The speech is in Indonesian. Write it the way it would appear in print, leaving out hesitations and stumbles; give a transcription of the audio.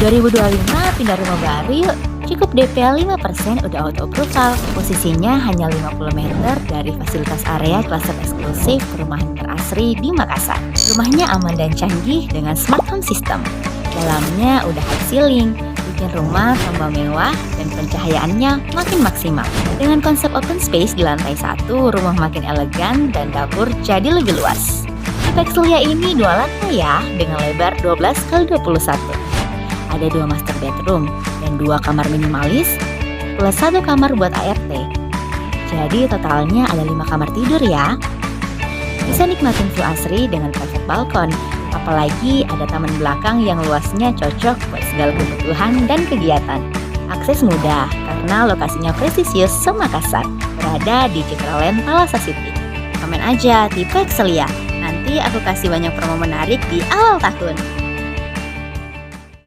2025 pindah rumah baru yuk. Cukup DP 5% udah auto approval. Posisinya hanya 50 meter dari fasilitas area klaster eksklusif perumahan terasri di Makassar. Rumahnya aman dan canggih dengan smart home system. Dalamnya udah high ceiling, bikin rumah tambah mewah dan pencahayaannya makin maksimal. Dengan konsep open space di lantai 1, rumah makin elegan dan dapur jadi lebih luas. Di Vexelia ini 2 lantai ya, dengan lebar 12x21. Ada 2 master bedroom dan 2 kamar minimalis, plus 1 kamar buat ART. Jadi totalnya ada 5 kamar tidur ya. Bisa nikmatin view asri dengan private balkon, apalagi ada taman belakang yang luasnya cocok buat segala kebutuhan dan kegiatan. Akses mudah karena lokasinya presisius Makassar, berada di Citraland Plaza City. Komen aja di Vexelia, nanti aku kasih banyak promo menarik di awal tahun.